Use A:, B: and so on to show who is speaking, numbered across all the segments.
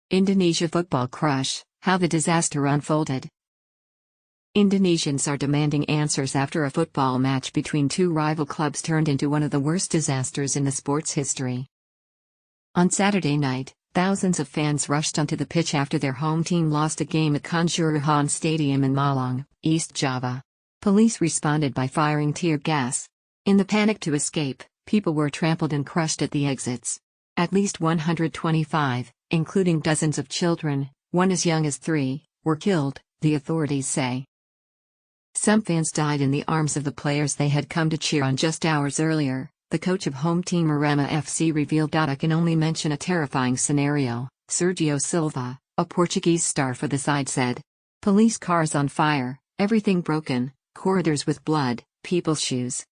A: Indonesia football crush, how the disaster unfolded. Indonesians are demanding answers after a football match between two rival clubs turned into one of the worst disasters in the sport's history. On Saturday night, thousands of fans rushed onto the pitch after their home team lost a game at Kanjuruhan Stadium in Malang, East Java. Police responded by firing tear gas. In the panic to escape, people were trampled and crushed at the exits. At least 125, including dozens of children, one as young as 3, were killed, the authorities say. Some fans died in the arms of the players they had come to cheer on just hours earlier, the coach of home team Arema FC revealed. I can only mention a terrifying scenario, Sergio Silva, a Portuguese star for the side said. Police cars on fire, everything broken, corridors with blood, people's shoes.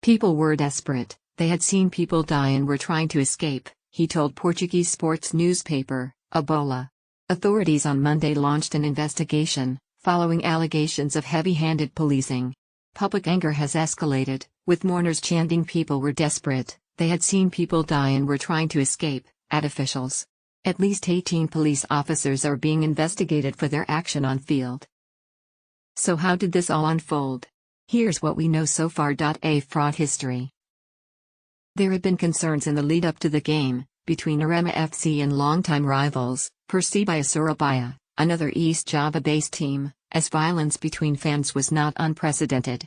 A: People were desperate, they had seen people die and were trying to escape, he told Portuguese sports newspaper, A Bola. Authorities on Monday launched an investigation, following allegations of heavy-handed policing. Public anger has escalated, with mourners chanting people were desperate, they had seen people die and were trying to escape, at officials. At least 18 police officers are being investigated for their action on field. So how did this all unfold? Here's what we know so far. A fraught history. There had been concerns in the lead-up to the game, between Arema FC and longtime rivals, Persebaya Surabaya, another East Java-based team, as violence between fans was not unprecedented.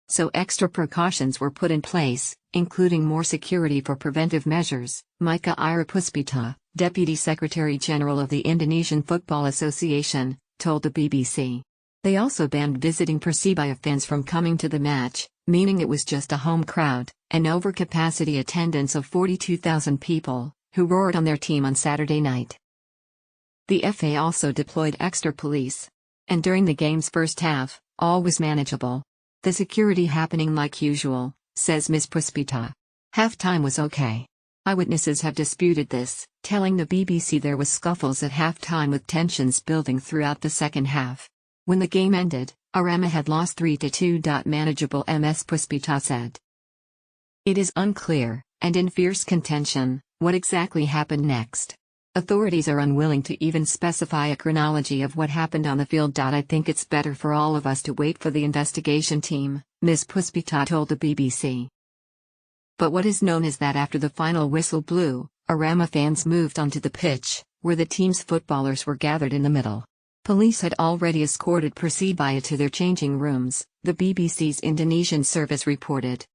A: So extra precautions were put in place, including more security for preventive measures, Mika Ira Puspita, Deputy Secretary General of the Indonesian Football Association, told the BBC. They also banned visiting Persebaya fans from coming to the match, meaning it was just a home crowd, an overcapacity attendance of 42,000 people, who roared on their team on Saturday night. The FA also deployed extra police. And during the game's first half, all was manageable. The security happening like usual, says Ms. Puspita. Halftime was okay. Eyewitnesses have disputed this, telling the BBC there was scuffles at halftime with tensions building throughout the second half. When the game ended, Arema had lost 3-2. Manageable, Ms. Puspita said. It is unclear, and in fierce contention, what exactly happened next. Authorities are unwilling to even specify a chronology of what happened on the field. I think it's better for all of us to wait for the investigation team, Ms. Puspita told the BBC. But what is known is that after the final whistle blew, Arema fans moved onto the pitch, where the team's footballers were gathered in the middle. Police had already escorted Persebaya to their changing rooms, the BBC's Indonesian service reported.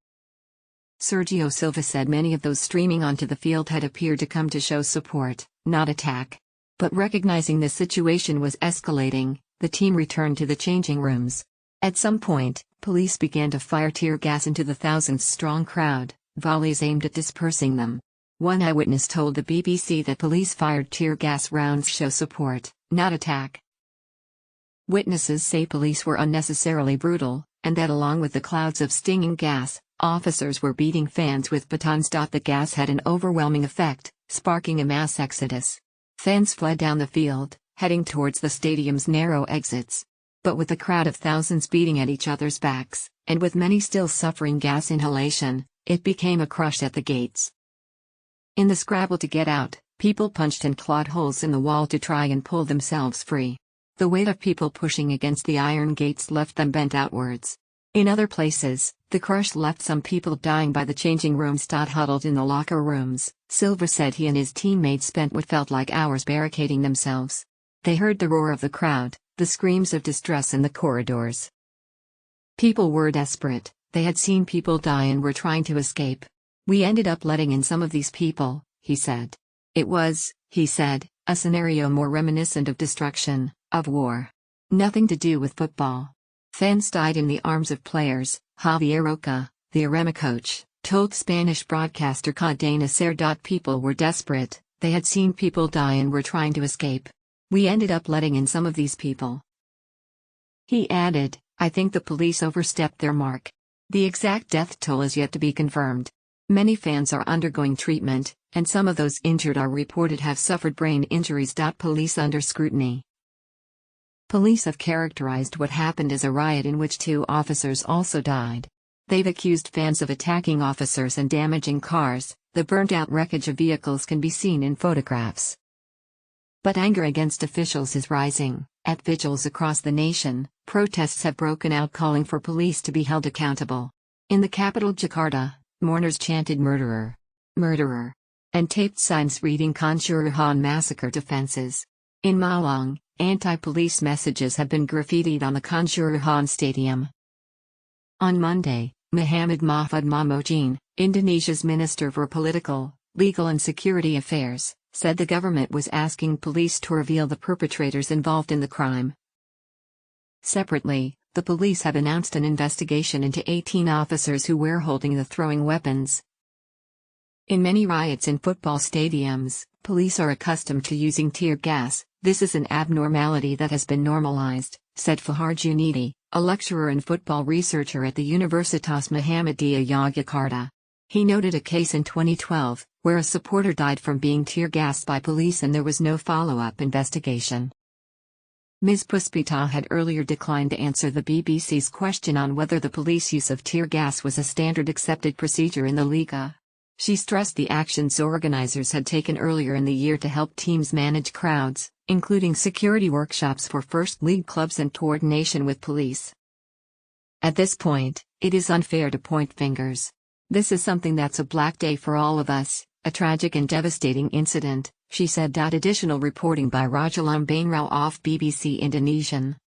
A: Sergio Silva said many of those streaming onto the field had appeared to come to show support, not attack. But recognizing the situation was escalating, the team returned to the changing rooms. At some point, police began to fire tear gas into the thousands-strong crowd, volleys aimed at dispersing them. One eyewitness told the BBC that police fired tear gas rounds show support, not attack. Witnesses say police were unnecessarily brutal, and that along with the clouds of stinging gas, officers were beating fans with batons. The gas had an overwhelming effect, sparking a mass exodus. Fans fled down the field, heading towards the stadium's narrow exits. But with a crowd of thousands beating at each other's backs, and with many still suffering gas inhalation, it became a crush at the gates. In the scrabble to get out, people punched and clawed holes in the wall to try and pull themselves free. The weight of people pushing against the iron gates left them bent outwards. In other places, the crush left some people dying by the changing rooms. Huddled in the locker rooms, Silva said he and his teammates spent what felt like hours barricading themselves. They heard the roar of the crowd, the screams of distress in the corridors. People were desperate, they had seen people die and were trying to escape. We ended up letting in some of these people, he said. It was, he said, a scenario more reminiscent of destruction, of war. Nothing to do with football. Fans died in the arms of players, Javier Roca, the Arema coach, told Spanish broadcaster Cadena Ser. People were desperate, they had seen people die and were trying to escape. We ended up letting in some of these people. He added, I think the police overstepped their mark. The exact death toll is yet to be confirmed. Many fans are undergoing treatment, and some of those injured are reported have suffered brain injuries. Police under scrutiny. Police have characterized what happened as a riot in which 2 officers also died. They've accused fans of attacking officers and damaging cars. The burnt-out wreckage of vehicles can be seen in photographs. But anger against officials is rising. At vigils across the nation, protests have broken out calling for police to be held accountable. In the capital Jakarta, mourners chanted "Murderer! Murderer!" and taped signs reading "Kanjuruhan massacre defenses." In Malang, anti-police messages have been graffitied on the Kanjuruhan Stadium. On Monday, Muhammad Mahfud Mahmudin, Indonesia's Minister for Political, Legal and Security Affairs, said the government was asking police to reveal the perpetrators involved in the crime. Separately, the police have announced an investigation into 18 officers who were holding the throwing weapons. In many riots in football stadiums, police are accustomed to using tear gas. This is an abnormality that has been normalized, said Fahar Junidi, a lecturer and football researcher at the Universitas Muhammadiyah Yogyakarta. He noted a case in 2012, where a supporter died from being tear-gassed by police and there was no follow-up investigation. Ms. Puspita had earlier declined to answer the BBC's question on whether the police use of tear gas was a standard accepted procedure in the Liga. She stressed the actions organizers had taken earlier in the year to help teams manage crowds, including security workshops for First League clubs and coordination with police. At this point, it is unfair to point fingers. This is something that's a black day for all of us, a tragic and devastating incident, she said. Additional reporting by Rajalam Bainrao of BBC Indonesian.